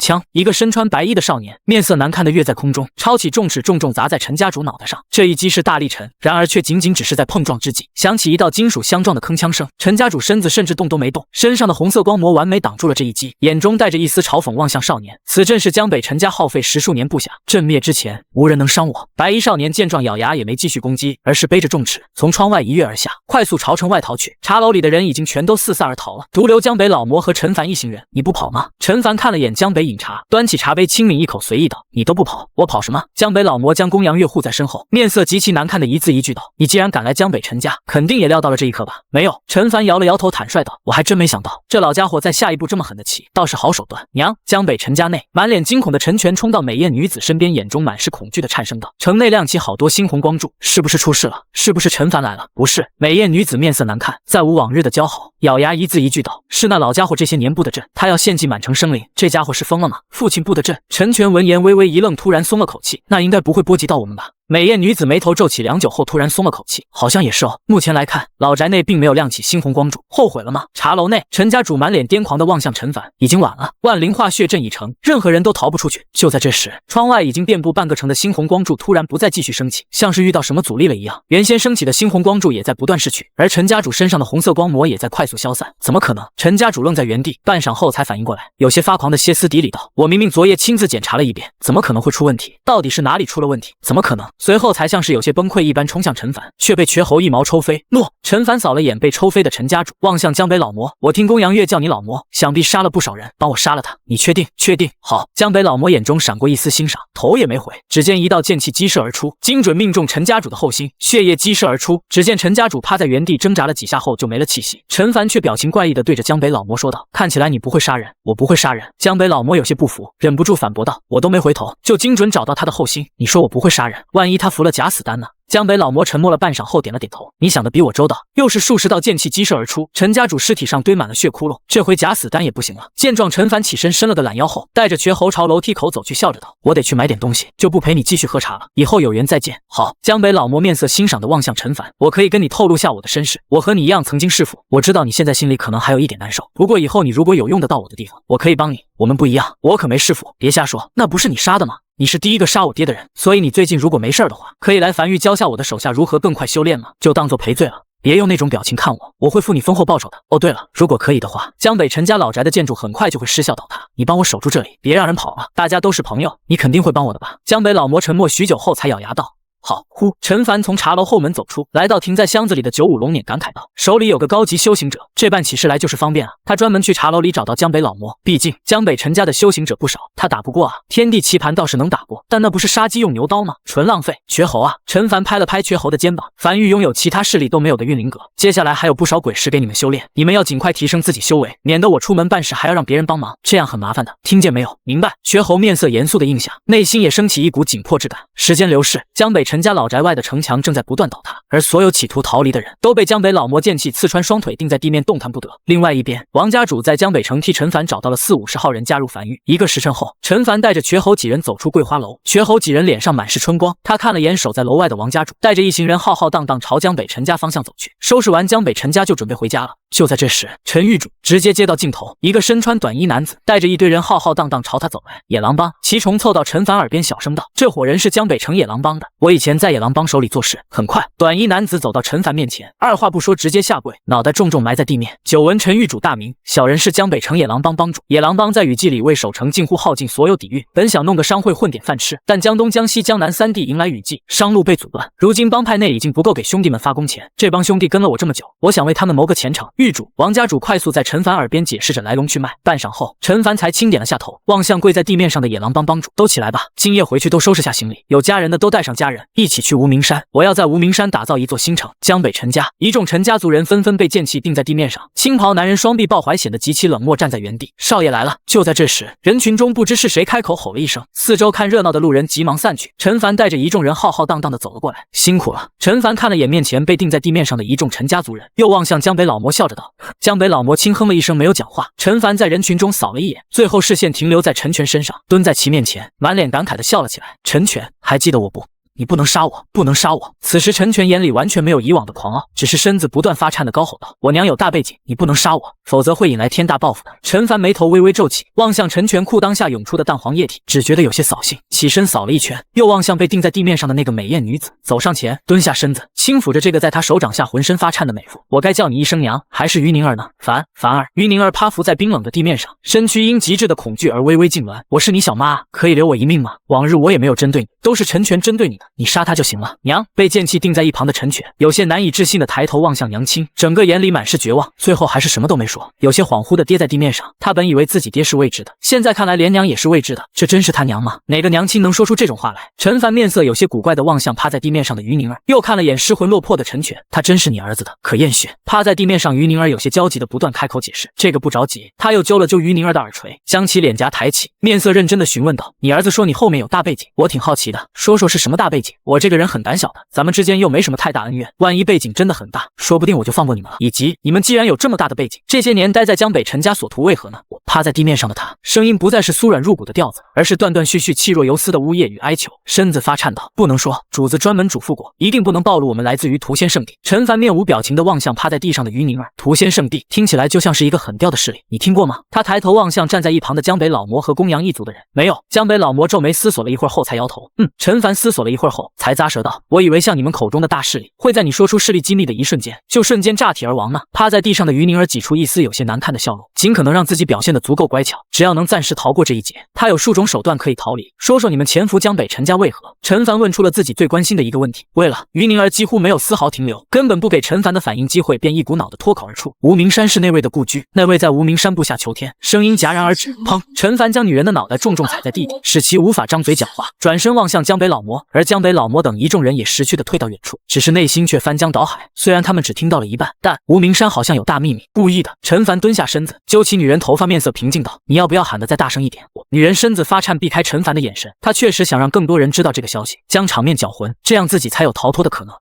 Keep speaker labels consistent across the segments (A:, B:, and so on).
A: 枪！一个身穿白衣的少年，面色难看的跃在空中，抄起重尺重重砸在陈家主脑袋上。这一击是大力沉，然而却仅仅只是在碰撞之际，响起一道金属相撞的铿锵声。陈家主身子甚至动都没动，身上的红色光膜完美挡住了这一击，眼中带着一丝嘲讽望向少年。此阵是江北陈家耗费10数年布下，阵灭之前无人能伤我。白衣少年见状，咬牙也没继续攻击，而是背着重尺从窗外一跃而下，快速朝城外逃去。茶楼里的人已经全都四散而逃了，独留江北老魔和陈凡一行人。你不跑吗？陈凡看了眼江北饮茶，端起茶杯轻抿一口，随意道：你都不跑，我跑什么？江北老魔将公羊月护在身后，面色极其难看的一字一句道：你既然敢来江北陈家，肯定也料到了这一刻吧？没有。陈凡摇了摇头，坦率道：我还真没想到，这老家伙在下一步这么狠的棋，倒是好手段。娘！江北陈家内，满脸惊恐的陈全冲到美艳女子身边，眼中满是恐惧的颤声道：城内亮起好多猩红光柱，是不是出事了？是不是陈凡来了？不是。美艳女子面色难看，再无往日的姣好，咬牙一字一句道：是那老家伙这些年布的阵，他要献祭满城生灵，这家伙是疯了吗？父亲布的阵。陈全闻言微微一愣，突然松了口气，那应该不会波及到我们吧？美艳女子眉头皱起，良久后突然松了口气，好像也是哦。目前来看，老宅内并没有亮起猩红光柱，后悔了吗？茶楼内，陈家主满脸癫狂地望向陈凡，已经晚了，万灵化血阵已成，任何人都逃不出去。就在这时，窗外已经遍布半个城的猩红光柱突然不再继续升起，像是遇到什么阻力了一样，原先升起的猩红光柱也在不断逝去，而陈家主身上的红色光膜也在快速消散。怎么可能？陈家主愣在原地，半晌后才反应过来，有些发狂的歇斯底里道：我明明昨夜亲自检查了一遍，怎么可能会出问题？到底是哪里出了问题？怎么可能？随后才像是有些崩溃一般冲向陈凡，却被瘸猴一毛抽飞。诺！陈凡扫了眼被抽飞的陈家主，望向江北老魔：我听公羊月叫你老魔，想必杀了不少人，帮我杀了他，你确定？确定。好。江北老魔眼中闪过一丝欣赏，头也没回，只见一道剑气激射而出，精准命中陈家主的后心，血液激射而出，只见陈家主趴在原地挣扎了几下后就没了气息。陈凡却表情怪异地对着江北老魔说道：看起来你不会杀人。我不会杀人。江北老魔有些不服，忍不住反驳道：我都没回头，就精准找到他的后心，你说我不会杀人，万一他服了假死丹呢？江北老魔沉默了半晌后点了点头，你想的比我周到。又是数十道剑气激射而出，陈家主尸体上堆满了血窟窿，这回假死丹也不行了。见状，陈凡起身伸了个懒腰后，带着瘸猴朝楼梯口走去，笑着道：我得去买点东西，就不陪你继续喝茶了，以后有缘再见。好。江北老魔面色欣赏地望向陈凡，我可以跟你透露下我的身世，我和你一样曾经弑父，我知道你现在心里可能还有一点难受，不过以后你如果有用得到我的地方，我可以帮你。我们不一样，我可没弑父，别瞎说，那不是你杀的吗？你是第一个杀我爹的人，所以你最近如果没事的话，可以来樊玉教下我的手下如何更快修炼了，就当做赔罪了。别用那种表情看我，我会付你丰厚报酬的。哦，对了，如果可以的话，江北陈家老宅的建筑很快就会失效倒塌，你帮我守住这里，别让人跑了。大家都是朋友，你肯定会帮我的吧？江北老魔沉默许久后才咬牙道：好。呼！陈凡从茶楼后门走出，来到停在箱子里的95龙辇，感慨道：手里有个高级修行者，这般起事来就是方便啊。他专门去茶楼里找到江北老魔，毕竟江北陈家的修行者不少，他打不过啊。天地棋盘倒是能打过，但那不是杀鸡用牛刀吗？纯浪费。瘸猴啊！陈凡拍了拍瘸猴的肩膀，樊玉拥有其他势力都没有的运灵阁，接下来还有不少鬼石给你们修炼，你们要尽快提升自己修为，免得我出门办事还要让别人帮忙，这样很麻烦的，听见没有？明白。瘸猴面色严肃的应下，内心也升起一股紧迫之感。时间流逝，江北陈家老宅外的城墙正在不断倒塌，而所有企图逃离的人都被江北老魔剑气刺穿双腿，钉在地面动弹不得。另外一边，王家主在江北城替陈凡找到了40-50号人加入樊玉。1个时辰后，陈凡带着瘸猴几人走出桂花楼，瘸猴几人脸上满是春光，他看了眼守在楼外的王家主，带着一行人浩浩荡荡朝江北陈家方向走去。收拾完江北陈家就准备回家了。就在这时，陈玉主直接接到镜头，一个身穿短衣男子带着一堆人浩浩荡荡朝他走来。野狼帮。祁崇凑到陈凡耳边小声道：这伙人是江北城野狼帮的，我以前在野狼帮手里做事。很快，短衣男子走到陈凡面前，二话不说直接下跪，脑袋重重埋在地面。久闻陈玉主大名，小人是江北城野狼帮帮主。野狼帮在雨季里为守城近乎耗尽所有底蕴，本想弄个商会混点饭吃，但江东江西江南3地迎来雨季，商路被阻断，如今帮派内已经不够给兄弟们发工钱，这帮兄弟跟了我这么久，我想为他们谋个前程。玉主。王家主快速在陈凡耳边解释着来龙去脉，半晌后，陈凡才轻点了下头，望向跪在地面上的野狼帮帮主：都起来吧，今夜回去都收拾下行李，有家人的都带上家人，一起去无名山，我要在无名山打造一座新城。江北陈家。一众陈家族人纷纷被剑气钉在地面上，青袍男人双臂抱怀，显得极其冷漠，站在原地。少爷来了。就在这时，人群中不知是谁开口吼了一声，四周看热闹的路人急忙散去。陈凡带着一众人浩浩荡荡地走了过来。辛苦了。陈凡看了眼面前被钉在地面上的一众陈家族人，又望向江北老魔，笑着道：江北老魔轻哼了一声，没有讲话。陈凡在人群中扫了一眼，最后视线停留在陈全身上，蹲在其面前，满脸感慨地笑了起来。陈全，还记得我不？你不能杀我，不能杀我！此时陈全眼里完全没有以往的狂傲，只是身子不断发颤的高吼道：“我娘有大背景，你不能杀我，否则会引来天大报复的。”陈凡眉头微微皱起，望向陈全裤裆下涌出的淡黄液体，只觉得有些扫兴，起身扫了一圈，又望向被钉在地面上的那个美艳女子，走上前，蹲下身子，轻抚着这个在他手掌下浑身发颤的美妇。我该叫你一声娘，还是于宁儿呢？凡儿。于宁儿趴伏在冰冷的地面上，身躯因极致的恐惧而微微痉挛。我是你小妈，可以留我一命吗？往日我也没有针对你，都是陈全针对你的，你杀他就行了。娘！被剑气钉在一旁的陈全有些难以置信的抬头望向娘亲，整个眼里满是绝望，最后还是什么都没说，有些恍惚的跌在地面上。他本以为自己爹是未知的，现在看来连娘也是未知的，这真是他娘吗？哪个娘亲能说出这种话来？陈凡面色有些古怪的望向趴在地面上的于宁儿，又看了眼失魂落魄的陈全，他真是你儿子的，可验血。趴在地面上，于宁儿有些焦急的不断开口解释，这个不着急。他又揪了揪于宁儿的耳垂，将其脸颊抬起，面色认真的询问道：“你儿子说你后面有大背景，我挺好奇的，说说是什么大背景？我这个人很胆小的，咱们之间又没什么太大恩怨，万一背景真的很大，说不定我就放过你们了。以及你们既然有这么大的背景，这些年待在江北陈家所图为何呢？”我趴在地面上的他，声音不再是酥软入骨的调子，而是断断续续、气若游丝的呜咽与哀求，身子发颤道：“不能说，主子专门嘱咐过，一定不能暴露我们来自于涂仙圣地。”陈凡面无表情地望向趴在地上的于宁儿，涂仙圣地听起来就像是一个很吊的势力，你听过吗？他抬头望向站在一旁的江北老魔和公羊一族的人，没有。江北老魔皱眉思索了一会儿后才摇头，陈凡思索了一会儿后才咂舌道：“我以为像你们口中的大势力，会在你说出势力机密的一瞬间，就瞬间炸体而亡呢。”趴在地上的于宁儿挤出一丝有些难看的笑容，尽可能让自己表现得足够乖巧，只要能暂时逃过这一劫，他有数种手段可以逃离。说说你们潜伏江北陈家为何？陈凡问出了自己最关心的一个问题。为了于宁儿几乎没有丝毫停留，根本不给陈凡的反应机会，便一股脑的脱口而出：“无名山是那位的故居，那位在无名山部下求天。”声音戛然而止，砰！陈凡将女人的脑袋重重踩在地底，使其无法张嘴讲话，转身望向江北老魔，而江北老魔等一众人也识趣的退到远处，只是内心却翻江倒海。虽然他们只听到了一半，但无名山好像有大秘密。故意的，陈凡蹲下身子，揪起女人头发，面色平静道：“你要不要喊得再大声一点？”女人身子发颤，避开陈凡的眼神，她确实想让更多人知道这个消息，将场面搅浑，这样自己才有逃脱的可能。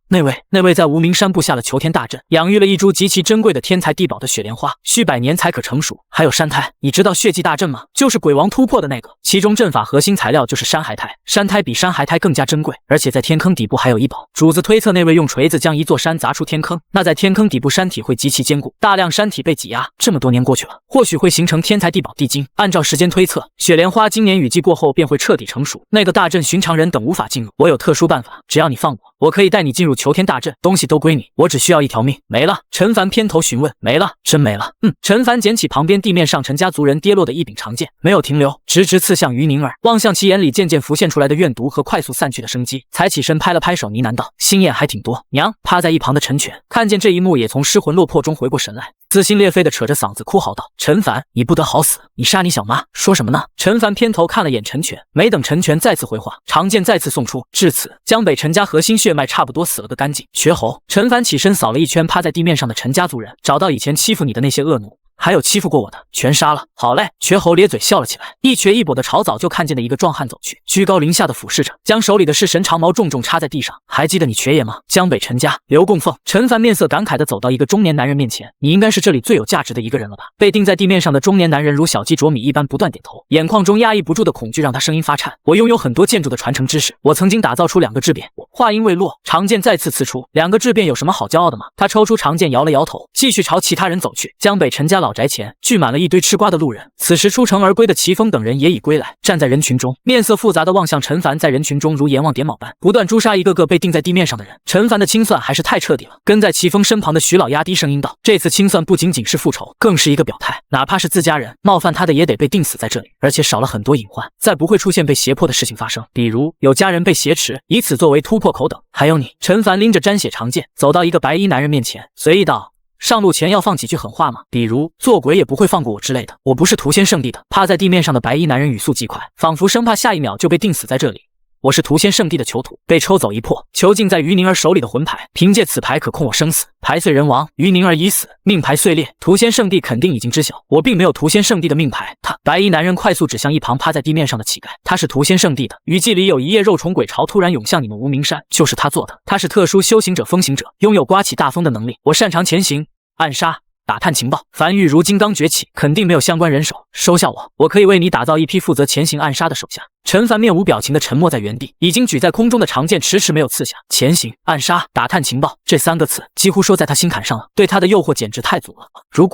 A: 那位在无名山布下了求天大阵，养育了一株极其珍贵的天才地宝的雪莲花，需100年才可成熟。还有山胎，你知道血祭大阵吗？就是鬼王突破的那个，其中阵法核心材料就是山骸胎，山胎比山骸胎更加珍贵，而且在天坑底部还有一宝。主子推测那位用锤子将一座山砸出天坑，那在天坑底部山体会极其坚固，大量山体被挤压，这么多年过去了，或许会形成天才地宝地精。按照时间推测，雪莲花今年雨季过后便会彻底成熟，那个大阵寻常人等无法进入。我有特殊办法，只要你放我可以带你进入求天大阵，东西都归你，我只需要一条命。没了？陈凡偏头询问。没了？真没了？陈凡捡起旁边地面上陈家族人跌落的一柄长剑，没有停留，直直刺向于宁儿，望向其眼里渐渐浮现出来的怨毒和快速散去的生机，才起身拍了拍手，呢喃道：“心眼还挺多。”娘！趴在一旁的陈全看见这一幕，也从失魂落魄中回过神来，撕心裂肺的扯着嗓子哭嚎道：“陈凡，你不得好死！你杀你小妈，说什么呢？”陈凡偏头看了眼陈全，没等陈全再次回话，长剑再次送出。至此，江北陈家核心血脉差不多死了个干净。绝喉！陈凡起身扫了一圈趴在地面上的陈家族人，找到以前欺负你的那些恶奴，还有欺负过我的，全杀了。好嘞！瘸猴咧嘴笑了起来，一瘸一跛的朝早就看见的一个壮汉走去，居高临下的俯视着，将手里的式神长矛重重插在地上。还记得你瘸爷吗？江北陈家刘供奉。陈凡面色感慨地走到一个中年男人面前，你应该是这里最有价值的一个人了吧？被钉在地面上的中年男人如小鸡啄米一般不断点头，眼眶中压抑不住的恐惧让他声音发颤。我拥有很多建筑的传承知识，我曾经打造出2个质变。话音未落，长剑再次刺出。2个质变有什么好骄傲的吗？他抽出长剑摇了摇头，继续朝其他人走去。江北陈家老宅前聚满了一堆吃瓜的路人，此时出城而归的齐峰等人也已归来，站在人群中，面色复杂的望向陈凡，在人群中如阎王点卯般不断诛杀一个个被钉在地面上的人。陈凡的清算还是太彻底了。跟在齐峰身旁的徐老压低声音道：“这次清算不仅仅是复仇，更是一个表态，哪怕是自家人冒犯他的也得被钉死在这里，而且少了很多隐患，再不会出现被胁迫的事情发生，比如有家人被挟持，以此作为突破口等。还有你。”陈凡拎着沾血长剑走到一个白衣男人面前，随意道：“上路前要放几句狠话吗？比如做鬼也不会放过我之类的。我不是涂仙圣地的。”趴在地面上的白衣男人语速极快，仿佛生怕下一秒就被钉死在这里。我是涂仙圣地的囚徒，被抽走一魄，囚禁在于宁儿手里的魂牌，凭借此牌可控我生死。牌碎人亡，于宁儿已死，命牌碎裂，涂仙圣地肯定已经知晓，我并没有涂仙圣地的命牌。他白衣男人快速指向一旁趴在地面上的乞丐，他是涂仙圣地的。雨季里有一夜肉虫鬼潮突然涌向你们无名山，就是他做的。他是特殊修行者风行者，拥有刮起大风的能力。我擅长前行、暗杀、打探情报。樊玉如今刚崛起，肯定没有相关人手，收下我可以为你打造一批负责前行暗杀的手下。陈凡面无表情地沉默在原地，已经举在空中的长剑迟迟没有刺下。前行、暗杀、打探情报，这3个词几乎说在他心坎上了，对他的诱惑简直太足了。如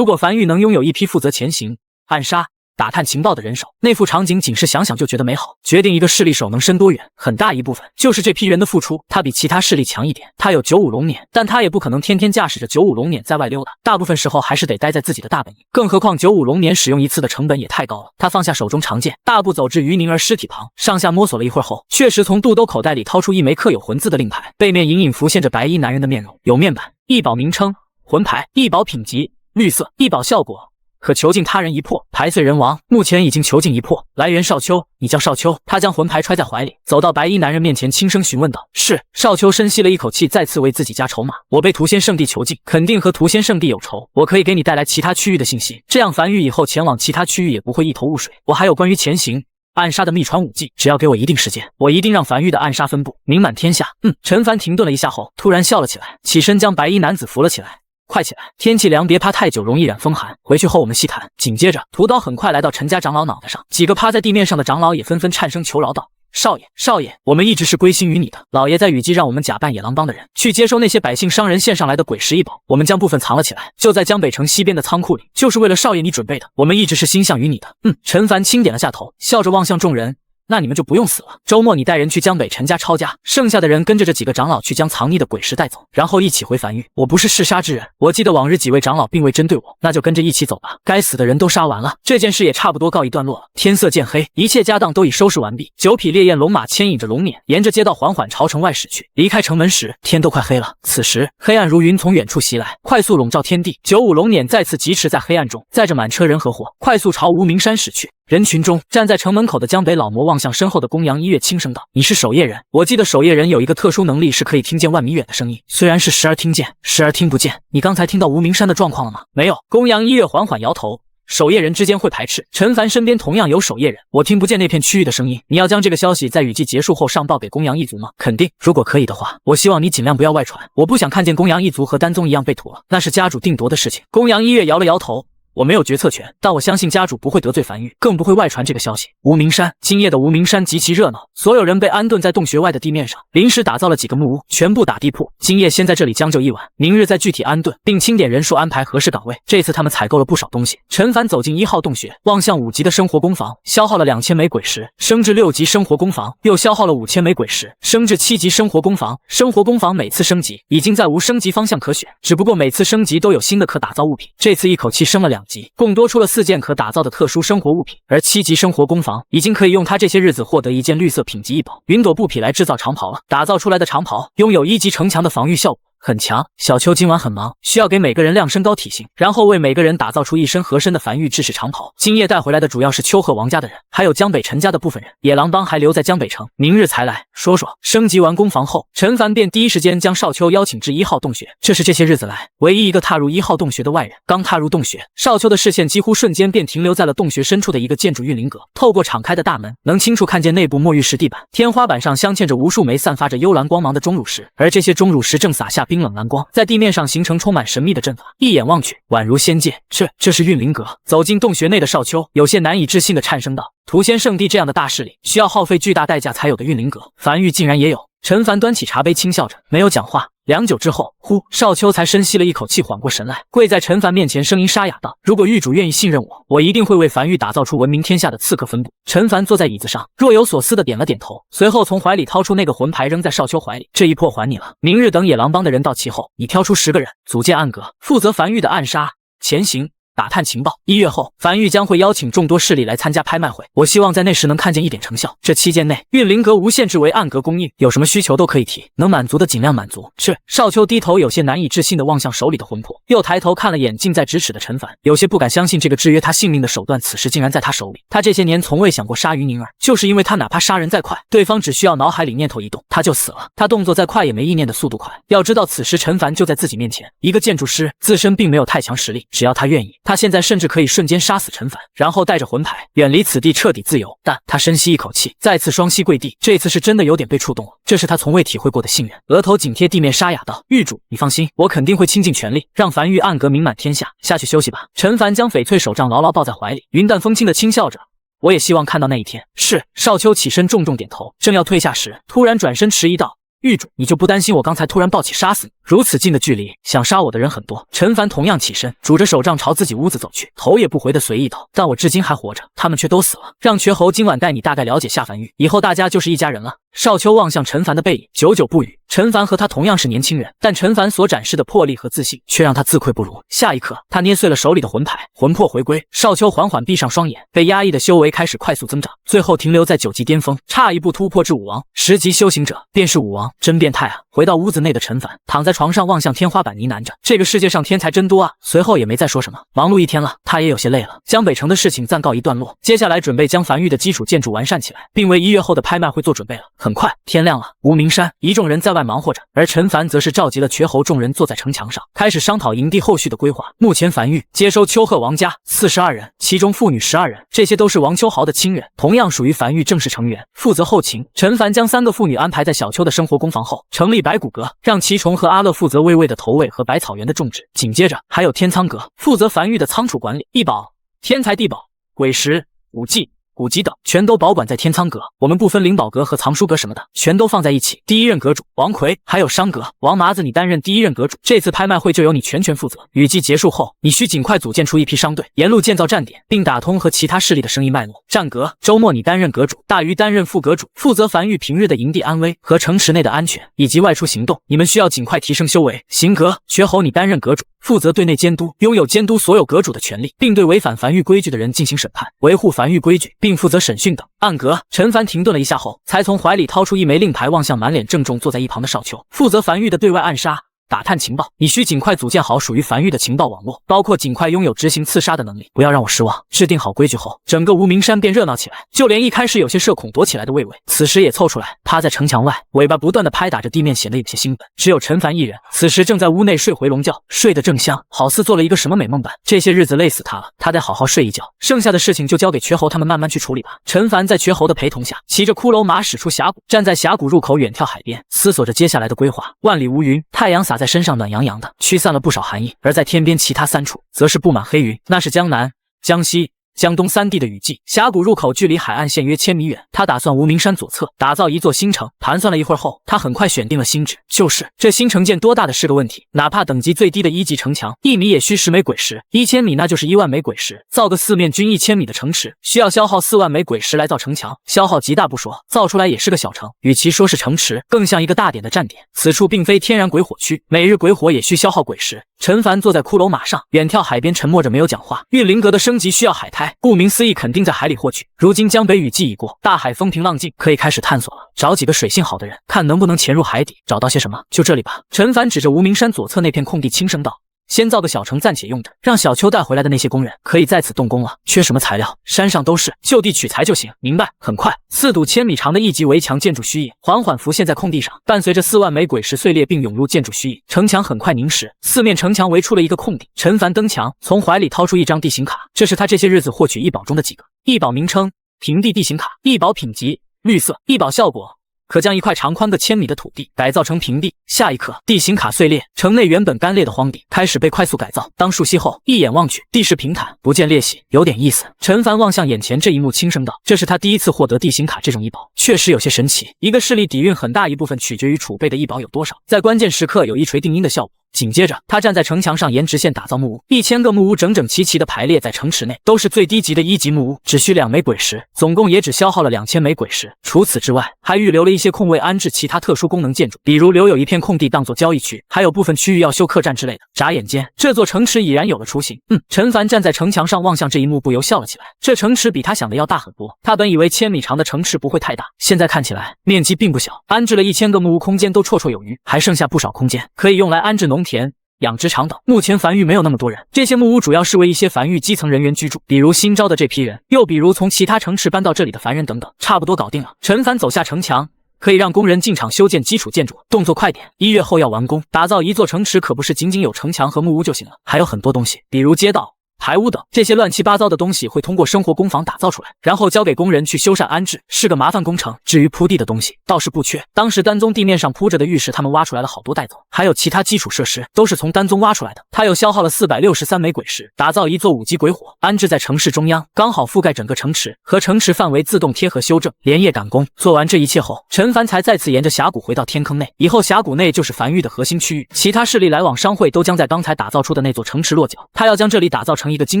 A: 果樊玉能拥有一批负责前行、暗杀、打探情报的人手，那副场景仅是想想就觉得美好。决定一个势力手能伸多远，很大一部分就是这批人的付出。他比其他势力强一点，他有95龙辇，但他也不可能天天驾驶着95龙辇在外溜达，大部分时候还是得待在自己的大本营。更何况95龙辇使用一次的成本也太高了。他放下手中长剑，大步走至于宁儿尸体旁，上下摸索了一会儿后，确实从肚兜口袋里掏出一枚刻有魂字的令牌，背面隐隐浮现着白衣男人的面容，有面板、异宝名称、魂牌、异宝品级、绿色、异宝效果。可囚禁他人一破，牌碎人亡。目前已经囚禁一破。来源少秋，你叫少秋。他将魂牌揣在怀里，走到白衣男人面前，轻声询问道：“是。”少秋深吸了一口气，再次为自己加筹码。我被屠仙圣地囚禁，肯定和屠仙圣地有仇。我可以给你带来其他区域的信息，这样樊玉以后前往其他区域也不会一头雾水。我还有关于前行、暗杀的秘传武技，只要给我一定时间，我一定让樊玉的暗杀分布名满天下。陈凡停顿了一下后，突然笑了起来，起身将白衣男子扶了起来。快起来，天气凉，别趴太久，容易染风寒。回去后我们细谈。紧接着，屠刀很快来到陈家长老脑袋上，几个趴在地面上的长老也纷纷颤声求饶道：“少爷，少爷，我们一直是归心于你的。老爷在雨季让我们假扮野狼帮的人，去接收那些百姓商人献上来的鬼石异宝，我们将部分藏了起来，就在江北城西边的仓库里，就是为了少爷你准备的。我们一直是心向于你的。”陈凡轻点了下头，笑着望向众人。那你们就不用死了。周末你带人去江北陈家抄家，剩下的人跟着这几个长老去将藏匿的鬼石带走，然后一起回樊玉。我不是嗜杀之人，我记得往日几位长老并未针对我，那就跟着一起走吧。该死的人都杀完了，这件事也差不多告一段落了。天色渐黑，一切家当都已收拾完毕。9匹烈焰龙马牵引着龙辇，沿着街道缓缓朝城外驶去。离开城门时，天都快黑了。此时，黑暗如云从远处袭来，快速笼罩天地。95龙辇再次疾驰在黑暗中，载着满车人和货，快速朝无名山驶去。人群中，站在城门口的江北老魔望向身后的公羊一月，轻声道：“你是守夜人？我记得守夜人有一个特殊能力，是可以听见万米远的声音，虽然是时而听见，时而听不见。你刚才听到无名山的状况了吗？”“没有。”公羊一月缓缓摇头。守夜人之间会排斥，陈凡身边同样有守夜人，我听不见那片区域的声音。你要将这个消息在雨季结束后上报给公羊一族吗？肯定。如果可以的话，我希望你尽量不要外传，我不想看见公羊一族和丹宗一样被屠了，那是家主定夺的事情。公羊一月摇了摇头。我没有决策权，但我相信家主不会得罪樊玉，更不会外传这个消息。无名山，今夜的无名山极其热闹，所有人被安顿在洞穴外的地面上，临时打造了几个木屋，全部打地铺。今夜先在这里将就一晚，明日再具体安顿，并清点人数，安排合适岗位。这次他们采购了不少东西。陈凡走进1号洞穴，望向5级的生活工坊，消耗了2000枚鬼石，升至6级生活工坊，又消耗了5000枚鬼石，升至7级生活工坊。生活工坊每次升级，已经在无升级方向可选，只不过每次升级都有新的可打造物品，这次一口气升了2级，共多出了4件可打造的特殊生活物品。而7级生活工坊已经可以用它这些日子获得一件绿色品级异宝云朵布匹来制造长袍了。打造出来的长袍拥有1级城墙的防御效果，很强。小秋今晚很忙，需要给每个人量身高体型，然后为每个人打造出一身合身的繁育制式长袍。今夜带回来的主要是丘贺王家的人，还有江北陈家的部分人，野狼帮还留在江北城，明日才来。说升级完工房后，陈凡便第一时间将少秋邀请至1号洞穴，这是这些日子来唯一一个踏入1号洞穴的外人。刚踏入洞穴，少秋的视线几乎瞬间便停留在了洞穴深处的一个建筑运灵阁，透过敞开的大门，能清楚看见内部墨玉石地板，天花板上镶嵌着无数枚散发着幽蓝光芒的钟乳石，而这些钟乳石正洒下冰冷蓝光，在地面上形成充满神秘的阵法，一眼望去宛如仙界。这是运灵阁。走进洞穴内的少秋有些难以置信的颤声道：“屠仙圣地这样的大势力，需要耗费巨大代价才有的运灵阁，樊玉竟然也有。”陈凡端起茶杯，轻笑着，没有讲话。良久之后，少秋才深吸了一口气，缓过神来，跪在陈凡面前，声音沙哑道：“如果狱主愿意信任我，我一定会为樊玉打造出闻名天下的刺客分部。”陈凡坐在椅子上，若有所思的点了点头，随后从怀里掏出那个魂牌，扔在少秋怀里：“这一破还你了。明日等野狼帮的人到齐后，你挑出10个人，组建暗阁，负责樊玉的暗杀、前行、打探情报。1月后，樊玉将会邀请众多势力来参加拍卖会，我希望在那时能看见一点成效。这期间内，运灵阁无限制为暗阁供应，有什么需求都可以提，能满足的尽量满足。少秋低头有些难以置信地望向手里的魂魄，又抬头看了眼近在咫尺的陈凡，有些不敢相信这个制约他性命的手段此时竟然在他手里。他这些年从未想过杀于宁儿，就是因为他哪怕杀人再快，对方只需要脑海里念头一动，他就死了。他动作再快也没意念的速度快。要知道此时陈凡就在自己面前，一个建筑师，自身并没有太强实力，只要他愿意，他现在甚至可以瞬间杀死陈凡，然后带着魂牌远离此地，彻底自由。但他深吸一口气，再次双膝跪地，这次是真的有点被触动了，这是他从未体会过的信任。额头紧贴地面，沙哑道：“狱主，你放心，我肯定会倾尽全力，让樊玉暗格名满天下。下去休息吧。”陈凡将翡翠手杖牢牢抱在怀里，云淡风轻的轻笑着。我也希望看到那一天。是。少秋起身重重点头，正要退下时，突然转身迟疑道：“狱主，你就不担心我刚才突然抱起杀死你？如此近的距离，想杀我的人很多。”陈凡同样起身，拄着手杖朝自己屋子走去，头也不回的随意道：“但我至今还活着，他们却都死了。让瘸猴今晚带你大概了解下凡狱，以后大家就是一家人了。”少秋望向陈凡的背影，久久不语。陈凡和他同样是年轻人，但陈凡所展示的魄力和自信，却让他自愧不如。下一刻，他捏碎了手里的魂牌，魂魄回归。少秋缓缓闭上双眼，被压抑的修为开始快速增长，最后停留在9级巅峰，差一步突破至武王。10级修行者便是武王，真变态啊！回到屋子内的陈凡躺在床上，望向天花板呢喃着：“这个世界上天才真多啊！”随后也没再说什么。忙碌一天了，他也有些累了。江北城的事情暂告一段落，接下来准备将樊玉的基础建筑完善起来，并为1月后的拍卖会做准备了。很快天亮了，无名山一众人在外忙活着，而陈凡则是召集了瘸猴众人坐在城墙上，开始商讨营地后续的规划。目前樊玉接收丘贺王家42人，其中妇女12人，这些都是王秋豪的亲人，同样属于樊玉正式成员，负责后勤。陈凡将3个妇女安排在小丘的生活工房后，成立白骨阁，让祁崇和阿乐负责魏魏的投喂和百草园的种植。紧接着还有天仓阁，负责樊玉的仓储管理，异宝、天材地宝、鬼石、武技、古籍等全都保管在天仓阁，我们不分灵宝阁和藏书阁什么的，全都放在一起。第一任阁主王奎，还有商阁王麻子，你担任第一任阁主，这次拍卖会就由你全权负责。雨季结束后，你需尽快组建出一批商队，沿路建造站点，并打通和其他势力的生意脉络。战阁周末你担任阁主，大鱼担任副阁主，负责樊玉平日的营地安危和城池内的安全以及外出行动，你们需要尽快提升修为。行阁瘸猴你担任阁主，负责对内监督，拥有监督所有阁主的权利，并对违反樊玉规矩的人进行审判，维护樊玉规矩，并负责审讯等。暗阁陈凡停顿了一下后，才从怀里掏出一枚令牌，望向满脸郑重坐在一旁的少秋，负责樊玉的对外暗杀。打探情报，你需尽快组建好属于樊玉的情报网络，包括尽快拥有执行刺杀的能力，不要让我失望。制定好规矩后，整个无名山便热闹起来，就连一开始有些社恐躲起来的魏魏，此时也凑出来，趴在城墙外，尾巴不断的拍打着地面，显得有些兴奋。只有陈凡一人，此时正在屋内睡回笼觉，睡得正香，好似做了一个什么美梦般。这些日子累死他了，他得好好睡一觉，剩下的事情就交给瘸猴他们慢慢去处理吧。陈凡在瘸猴的陪同下，骑着骷髅马驶出峡谷，站在峡谷入口远眺海边，思索着接下来的规划。万里无云，太阳洒在身上，暖洋洋的，驱散了不少寒意。而在天边其他3处，则是布满黑云，那是江南、江西、江东3地的雨季。峡谷入口距离海岸线约1000米远，他打算无名山左侧打造一座新城。盘算了一会儿后，他很快选定了新址，就是这新城建多大的是个问题。哪怕等级最低的1级城墙，1米也需10枚鬼石，1000米那就是1万枚鬼石。造个4面均1000米的城池，需要消耗4万枚鬼石来造城墙，消耗极大不说，造出来也是个小城。与其说是城池，更像一个大点的站点。此处并非天然鬼火区，每日鬼火也需消耗鬼石。陈凡坐在骷髅马上，远眺海边，沉默着没有讲话。运灵阁的升级需要海苔，顾名思义肯定在海里获取。如今江北雨季已过，大海风平浪静，可以开始探索了。找几个水性好的人，看能不能潜入海底，找到些什么。就这里吧。陈凡指着无名山左侧那片空地轻声道，先造个小城暂且用着，让小秋带回来的那些工人可以在此动工了。缺什么材料，山上都是，就地取材就行。明白。很快，4堵1000米长的1级围墙建筑虚影缓缓浮现在空地上，伴随着4万枚鬼石碎裂并涌入建筑虚影，城墙很快凝实，4面城墙围出了一个空地。陈凡登墙，从怀里掏出一张地形卡，这是他这些日子获取异宝中的几个。异宝名称：平地地形卡。异宝品级：绿色。异宝效果：可将一块长宽各1000米的土地改造成平地。下一刻，地形卡碎裂，城内原本干裂的荒地开始被快速改造。当树隙后，一眼望去，地势平坦，不见裂隙，有点意思。陈凡望向眼前这一幕，轻声道：“这是他第一次获得地形卡这种异宝，确实有些神奇。一个势力底蕴很大一部分取决于储备的异宝有多少，在关键时刻有一锤定音的效果。”紧接着，他站在城墙上，沿直线打造木屋，1000个木屋整整齐齐地排列在城池内，都是最低级的1级木屋，只需2枚鬼石，总共也只消耗了2000枚鬼石。除此之外，还预留了一些空位安置其他特殊功能建筑，比如留有一片空地当作交易区，还有部分区域要修客栈之类的。眨眼间，这座城池已然有了雏形。陈凡站在城墙上望向这一幕，不由笑了起来。这城池比他想的要大很多。他本以为1000米长的城池不会太大，现在看起来面积并不小，安置了1000个木屋，空间都绰绰有余，还剩下不少空间可以用来安置农田、养殖场等。目前樊玉没有那么多人，这些木屋主要是为一些樊玉基层人员居住，比如新招的这批人，又比如从其他城池搬到这里的凡人等等，差不多搞定了。陈凡走下城墙，可以让工人进场修建基础建筑，动作快点，1月后要完工。打造一座城池可不是仅仅有城墙和木屋就行了，还有很多东西，比如街道、排污等这些乱七八糟的东西会通过生活工坊打造出来，然后交给工人去修缮安置，是个麻烦工程。至于铺地的东西倒是不缺，当时丹宗地面上铺着的浴室他们挖出来了好多带走，还有其他基础设施都是从丹宗挖出来的。他又消耗了463枚鬼石，打造一座5级鬼火，安置在城市中央，刚好覆盖整个城池和城池范围，自动贴合修正，连夜赶工。做完这一切后，陈凡才再次沿着峡谷回到天坑内，以后峡谷内就是樊玉的核心区域，其他势力来往商会都将在刚才打造出的那座城池落脚。他要将这里打造成一个经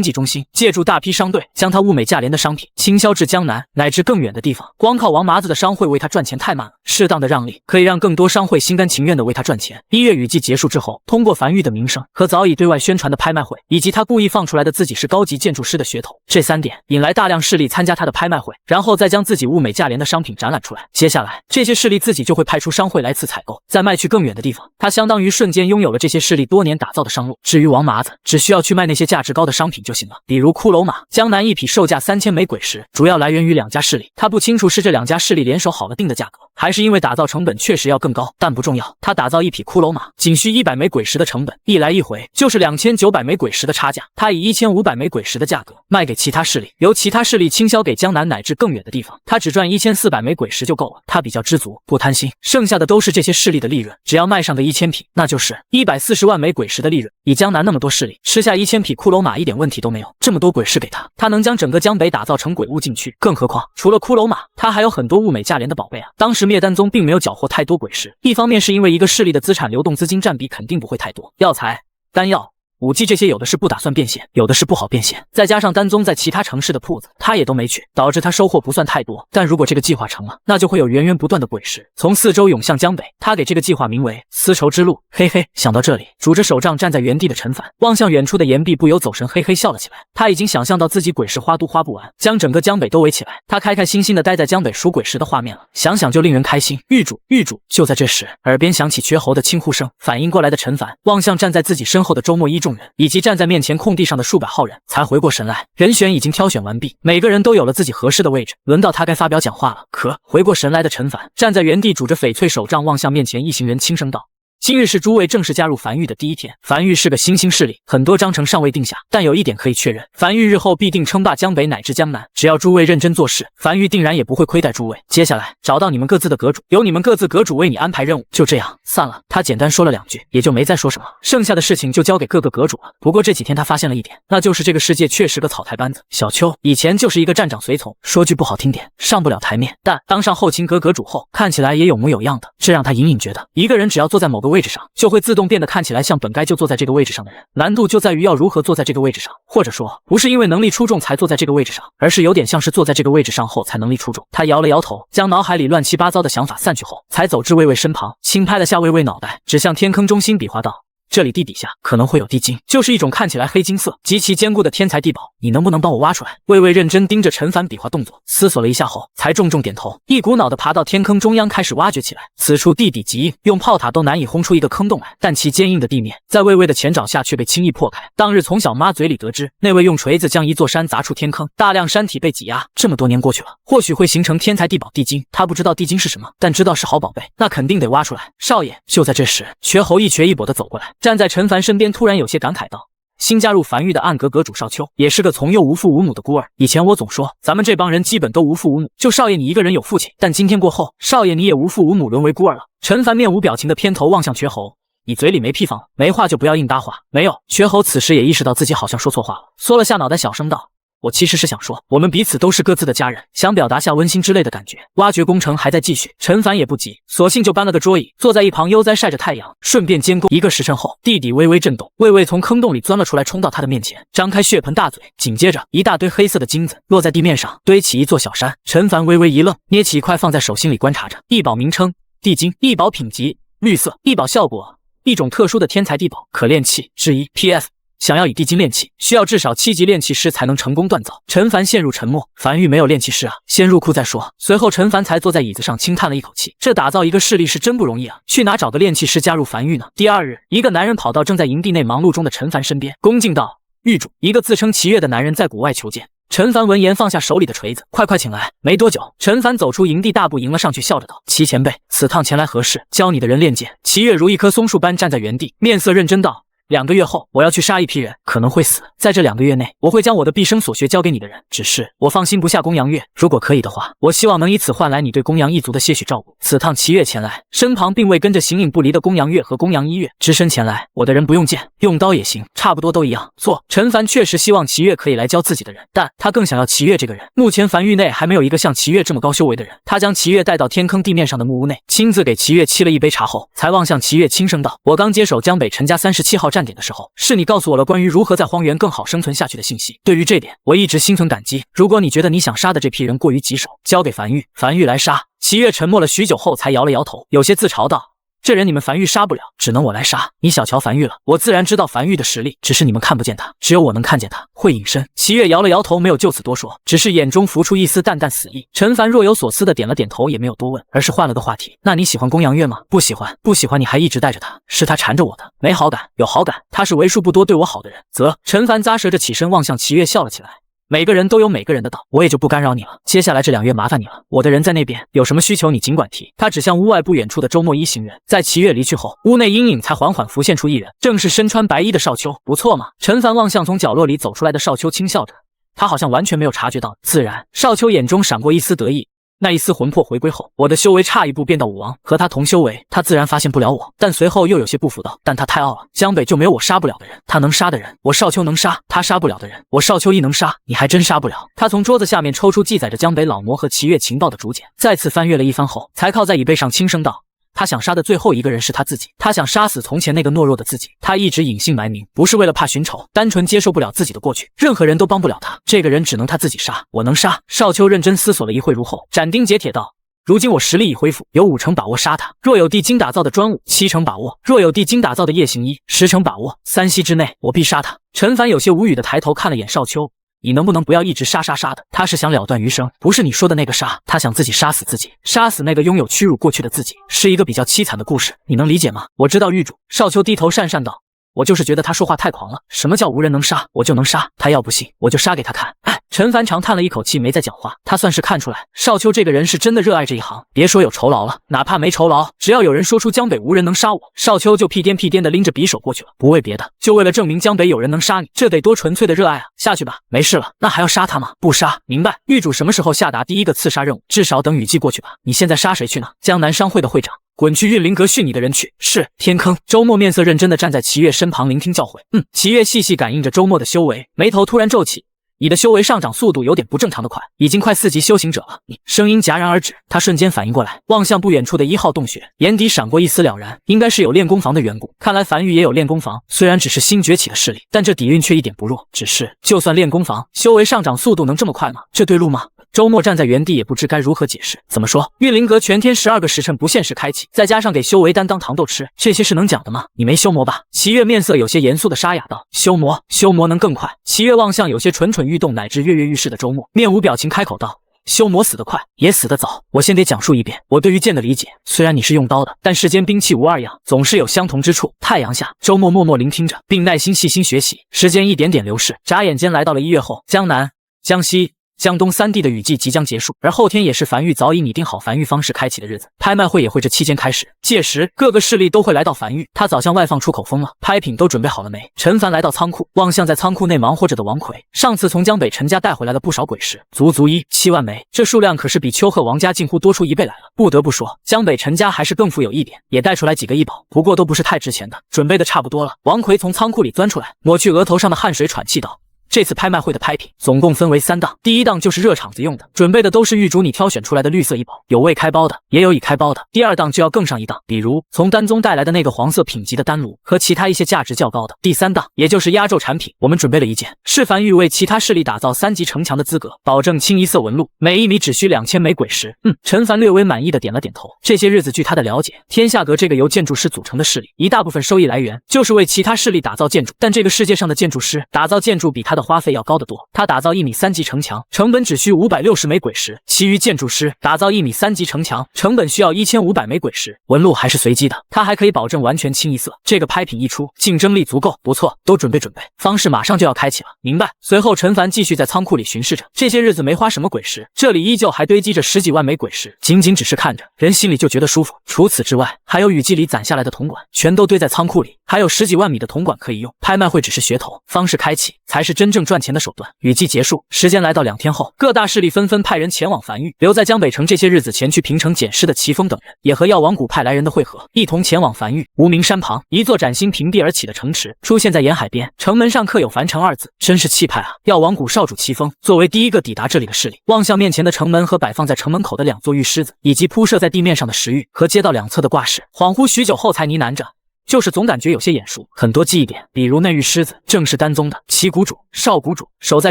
A: 济中心，借助大批商队将他物美价廉的商品倾销至江南乃至更远的地方。光靠王麻子的商会为他赚钱太慢了，适当的让利可以让更多商会心甘情愿的为他赚钱。1月雨季结束之后，通过樊玉的名声和早已对外宣传的拍卖会，以及他故意放出来的自己是高级建筑师的噱头，这3点引来大量势力参加他的拍卖会，然后再将自己物美价廉的商品展览出来。接下来这些势力自己就会派出商会来次采购，再卖去更远的地方。他相当于瞬间拥有了这些势力多年打造的商路。至于王麻子，只需要去卖那些价值高的商品就行了，比如骷髅马。江南一匹售价3000枚鬼石，主要来源于2家势力。他不清楚是这2家势力联手好了定的价格，还是因为打造成本确实要更高，但不重要。他打造一匹骷髅马仅需100枚鬼石的成本，一来一回就是2900枚鬼石的差价。他以1500枚鬼石的价格卖给其他势力，由其他势力倾销给江南乃至更远的地方。他只赚1400枚鬼石就够了，他比较知足，不贪心，剩下的都是这些势力的利润。只要卖上个1000匹，那就是140万枚鬼石的利润。以江南那么多势力，吃下1000匹骷髅马一点问题都没有。这么多鬼石给他，他能将整个江北打造成鬼物禁区。更何况除了骷髅马，他还有很多物美价廉的宝贝啊。当时灭丹宗并没有缴获太多鬼石，一方面是因为一个势力的资产流动资金占比肯定不会太多，药材、丹药、武器这些有的是不打算变现，有的是不好变现，再加上丹宗在其他城市的铺子他也都没去，导致他收获不算太多。但如果这个计划成了，那就会有源源不断的鬼石从四周涌向江北。他给这个计划名为丝绸之路。嘿嘿，想到这里，拄着手杖站在原地的陈凡望向远处的岩壁，不由走神，嘿嘿笑了起来。他已经想象到自己鬼石花都花不完，将整个江北都围起来，他开开心心的待在江北数鬼石的画面了，想想就令人开心。玉主，玉主！就在这时，耳边响起绝喉的轻呼声，反应过来的陈凡望向站在自己身后的周末一众人，以及站在面前空地上的数百号人，才回过神来，人选已经挑选完毕，每个人都有了自己合适的位置，轮到他该发表讲话了。可回过神来的陈凡站在原地，拄着翡翠手杖望向面前一行人，轻声道：今日是诸位正式加入樊玉的第一天，樊玉是个新兴势力，很多章程尚未定下，但有一点可以确认，樊玉日后必定称霸江北乃至江南，只要诸位认真做事，樊玉定然也不会亏待诸位。接下来找到你们各自的阁主，由你们各自阁主为你安排任务。就这样散了。他简单说了2句，也就没再说什么，剩下的事情就交给各个阁主了。不过这几天他发现了一点，那就是这个世界确实个草台班子。小邱以前就是一个站长随从，说句不好听点，上不了台面，但当上后勤阁阁主后，看起来也有模有样的，这让他隐隐觉得，一个人只要坐在某个位置上，就会自动变得看起来像本该就坐在这个位置上的人。难度就在于要如何坐在这个位置上，或者说不是因为能力出众才坐在这个位置上，而是有点像是坐在这个位置上后才能力出众。他摇了摇头，将脑海里乱七八糟的想法散去后，才走至魏魏身旁，轻拍了下魏魏脑袋，指向天坑中心比划道：这里地底下可能会有地精，就是一种看起来黑金色、极其坚固的天才地宝，你能不能帮我挖出来？魏魏认真盯着陈凡比划动作，思索了一下后，才重重点头，一股脑的爬到天坑中央开始挖掘起来。此处地底极硬，用炮塔都难以轰出一个坑洞来，但其坚硬的地面在魏魏的前爪下却被轻易破开。当日从小妈嘴里得知，那位用锤子将一座山砸出天坑，大量山体被挤压。这么多年过去了，或许会形成天才地宝地精，他不知道地精是什么，但知道是好宝贝，那肯定得挖出来。少爷！就在这时，瘸猴一瘸一跛的走过来，站在陈凡身边，突然有些感慨道：新加入樊玉的暗阁阁主少秋，也是个从幼无父无母的孤儿。以前我总说，咱们这帮人基本都无父无母，就少爷你一个人有父亲，但今天过后，少爷你也无父无母，沦为孤儿了。陈凡面无表情的偏头望向瘸猴：你嘴里没屁放了，没话就不要硬搭话。没有。瘸猴此时也意识到自己好像说错话了，缩了下脑袋，小声道：我其实是想说，我们彼此都是各自的家人，想表达下温馨之类的感觉。挖掘工程还在继续，陈凡也不急，索性就搬了个桌椅，坐在一旁悠哉晒着太阳，顺便监工。1个时辰后，地底微微震动，魏魏从坑洞里钻了出来，冲到他的面前，张开血盆大嘴，紧接着一大堆黑色的金子落在地面上，堆起一座小山。陈凡微微一愣，捏起一块放在手心里观察着。异宝名称：地精，异宝品级：绿色，异宝效果：一种特殊的天才地宝，可炼器之一。PS想要以地精炼器，需要至少7级炼器师才能成功锻造。陈凡陷入沉默，樊玉没有炼器师啊，先入库再说。随后陈凡才坐在椅子上轻叹了一口气，这打造一个势力是真不容易啊，去哪找个炼器师加入樊玉呢？第2日，一个男人跑到正在营地内忙碌中的陈凡身边，恭敬道：玉主，一个自称齐越的男人在谷外求见。陈凡闻言放下手里的锤子，快请来。没多久，陈凡走出营地，大步迎了上去，笑着道：齐前辈，此趟前来何事？教你的人练剑。齐越如一棵松树般站在原地，面色认真道： 2个月后，我要去杀一批人，可能会死。在这2个月内，我会将我的毕生所学交给你的人。只是我放心不下公羊月，如果可以的话，我希望能以此换来你对公羊一族的些许照顾。此趟齐月前来，身旁并未跟着形影不离的公羊月和公羊一月，只身前来。我的人不用剑，用刀也行，差不多都一样。错，陈凡确实希望齐月可以来教自己的人，但他更想要齐月这个人。目前凡域内还没有一个像齐月这么高修为的人。他将齐月带到天坑地面上的木屋内，亲自给齐月沏了一杯茶后，才望向齐月轻声道：“我刚接手江北陈家37号站点的时候，是你告诉我了关于如何在荒原更好生存下去的信息。对于这点，我一直心存感激。如果你觉得你想杀的这批人过于棘手，交给樊玉，樊玉来杀。”齐月沉默了许久后，才摇了摇头，有些自嘲道：“这人你们樊玉杀不了，只能我来杀。你小瞧樊玉了，我自然知道樊玉的实力，只是你们看不见他，只有我能看见他，会隐身。”齐月摇了摇头，没有就此多说，只是眼中浮出一丝淡淡死意。陈凡若有所思的点了点头，也没有多问，而是换了个话题：“那你喜欢公羊月吗？”“不喜欢。”“不喜欢你还一直带着他，是他缠着我的。”“没好感。”“有好感，他是为数不多对我好的人。”则陈凡咂舌着起身望向齐月，笑了起来。每个人都有每个人的道，我也就不干扰你了。接下来这2月麻烦你了，我的人在那边，有什么需求你尽管提。他指向屋外不远处的周末一行人。在齐月离去后，屋内阴影才缓缓浮现出一人，正是身穿白衣的少秋。不错嘛。陈凡望向从角落里走出来的少秋，轻笑着，他好像完全没有察觉到。自然，少秋眼中闪过一丝得意。那一丝魂魄回归后，我的修为差一步变到武王，和他同修为，他自然发现不了我。但随后又有些不服道，但他太傲了，江北就没有我杀不了的人，他能杀的人，我少秋能杀；他杀不了的人，我少秋亦能杀。你还真杀不了。他从桌子下面抽出记载着江北老魔和齐月情报的竹简，再次翻阅了一番后，才靠在椅背上轻声道：“他想杀的最后一个人是他自己，他想杀死从前那个懦弱的自己。他一直隐姓埋名，不是为了怕寻仇，单纯接受不了自己的过去。任何人都帮不了他，这个人只能他自己杀。我能杀。”少秋认真思索了一会如后，斩钉截铁道：“如今我实力已恢复，有5成把握杀他。若有地精打造的专武，7成把握；若有地精打造的夜行衣，10成把握。3息之内，我必杀他。”陈凡有些无语的抬头看了眼少秋。你能不能不要一直杀的？他是想了断余生，不是你说的那个杀。他想自己杀死自己，杀死那个拥有屈辱过去的自己，是一个比较凄惨的故事，你能理解吗？我知道狱主。少秋低头讪讪道：“我就是觉得他说话太狂了。什么叫无人能杀，我就能杀？他要不信，我就杀给他看。”哎，陈凡长叹了一口气，没再讲话。他算是看出来，少秋这个人是真的热爱这一行。别说有酬劳了，哪怕没酬劳，只要有人说出江北无人能杀我，少秋就屁颠屁颠的拎着匕首过去了。不为别的，就为了证明江北有人能杀你。这得多纯粹的热爱啊！下去吧，没事了。那还要杀他吗？不杀。明白。狱主什么时候下达第一个刺杀任务？至少等雨季过去吧。你现在杀谁去呢？江南商会的会长。滚去运灵阁训你的人去。是。天坑。周末面色认真的站在齐月身旁聆听教诲。齐月细细感应着周末的修为，眉头突然皱起。你的修为上涨速度有点不正常的快，已经快4级修行者了。你声音戛然而止，他瞬间反应过来，望向不远处的1号洞穴，眼底闪过一丝了然，应该是有练功房的缘故。看来樊玉也有练功房，虽然只是新崛起的势力，但这底蕴却一点不弱。只是就算练功房，修为上涨速度能这么快吗？这对路吗？周末站在原地也不知该如何解释。怎么说？运灵阁全天12个时辰不限时开启，再加上给修为丹当糖豆吃，这些是能讲的吗？你没修魔吧？齐月面色有些严肃的沙哑道：“修魔，修魔能更快。”齐月望向有些蠢蠢欲动乃至跃跃欲试的周末，面无表情开口道：“修魔死得快，也死得早。我先得讲述一遍我对于剑的理解。虽然你是用刀的，但世间兵器无二样，总是有相同之处。”太阳下，周末默默聆听着，并耐心细心学习。时间一点点流逝，眨眼间来到了1月后，江南、江西、江东3地的雨季即将结束，而后天也是樊玉早已拟定好樊玉方式开启的日子，拍卖会也会这期间开始。届时各个势力都会来到樊玉，他早向外放出口风了。拍品都准备好了没？陈凡来到仓库，望向在仓库内忙活着的王奎。上次从江北陈家带回来了不少鬼石，足7万枚，这数量可是比丘贺王家近乎多出1倍来了。不得不说，江北陈家还是更富有一点，也带出来几个异宝，不过都不是太值钱的。准备的差不多了，王奎从仓库里钻出来，抹去额头上的汗水，喘气道：“这次拍卖会的拍品总共分为3档，第1档就是热场子用的，准备的都是狱主你挑选出来的绿色异宝，有未开包的，也有已开包的。第2档就要更上一档，比如从丹宗带来的那个黄色品级的丹炉和其他一些价值较高的。第3档也就是压轴产品，我们准备了一件，是樊玉为其他势力打造3级城墙的资格，保证清一色纹路，每1米只需2000枚鬼石。”陈凡略微满意的点了点头。这些日子据他的了解，天下阁这个由建筑师组成的势力，一大部分收益来源就是为其他势力打造建筑，但这个世界上的建筑师打造建筑比他的花费要高得多。他打造1米3级城墙，成本只需560枚鬼石，其余建筑师打造1米3级城墙，成本需要1500枚鬼石，纹路还是随机的，他还可以保证完全清一色。这个拍品一出，竞争力足够，不错，都准备。方式马上就要开启了，明白。随后陈凡继续在仓库里巡视着，这些日子没花什么鬼石，这里依旧还堆积着10几万枚鬼石，仅只是看着，人心里就觉得舒服。除此之外，还有雨季里攒下来的铜管，全都堆在仓库里，还有10几万米的铜管可以用。拍卖会只是噱头，方式开启才是真正赚钱的手段。雨季结束，时间来到2天后，各大势力纷纷派人前往繁育。留在江北城这些日子前去平城捡尸的齐峰等人，也和药王谷派来人的会合，一同前往繁育。无名山旁，一座崭新平地而起的城池出现在沿海边，城门上刻有樊城2字，真是气派啊！药王谷少主齐峰作为第一个抵达这里的势力，望向面前的城门和摆放在城门口的2座玉狮子，以及铺设在地面上的石玉和街道两侧的挂饰，恍惚许久后才呢喃着，就是总感觉有些眼熟，很多记忆点，比如那玉狮子正是丹宗的齐谷主、少谷主。守在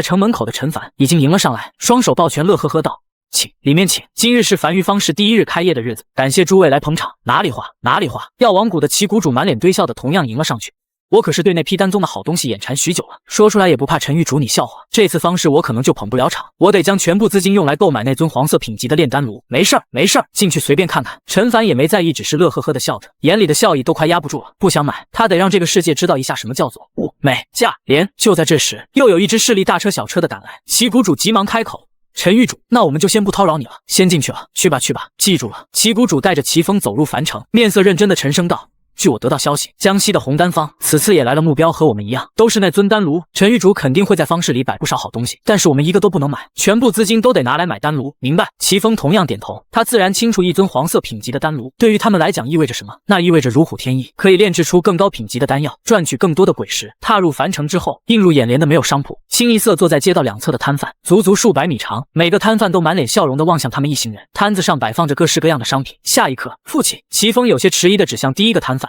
A: 城门口的陈凡已经迎了上来，双手抱拳，乐呵呵道：“请，里面请。今日是繁育方氏第1日开业的日子，感谢诸位来捧场。哪里话，哪里话。”药王谷的齐谷主满脸堆笑的同样迎了上去。我可是对那批丹宗的好东西眼馋许久了，说出来也不怕陈玉主你笑话。这次方式我可能就捧不了场，我得将全部资金用来购买那尊黄色品级的炼丹炉。没事儿，没事儿，进去随便看看。陈凡也没在意，只是乐呵呵的笑着，眼里的笑意都快压不住了。不想买，他得让这个世界知道一下什么叫做物美价廉。就在这时，又有一支势力大车小车的赶来，齐谷主急忙开口：“陈玉主，那我们就先不叨扰你了，先进去了。去吧，去吧，记住了。”齐谷主带着齐峰走入樊城，面色认真的沉声道：“据我得到消息，江西的红丹坊此次也来了，目标和我们一样，都是那尊丹炉。陈玉主肯定会在方室里摆不少好东西，但是我们一个都不能买，全部资金都得拿来买丹炉，明白？”齐峰同样点头，他自然清楚一尊黄色品级的丹炉对于他们来讲意味着什么，那意味着如虎添翼，可以炼制出更高品级的丹药，赚取更多的鬼石。踏入樊城之后，映入眼帘的没有商铺，清一色坐在街道两侧的摊贩，足足数百米长，每个摊贩都满脸笑容地望向他们一行人，摊子上摆放着各式各样的商品。下一刻，父亲齐峰有些迟疑地指向第一个摊贩：“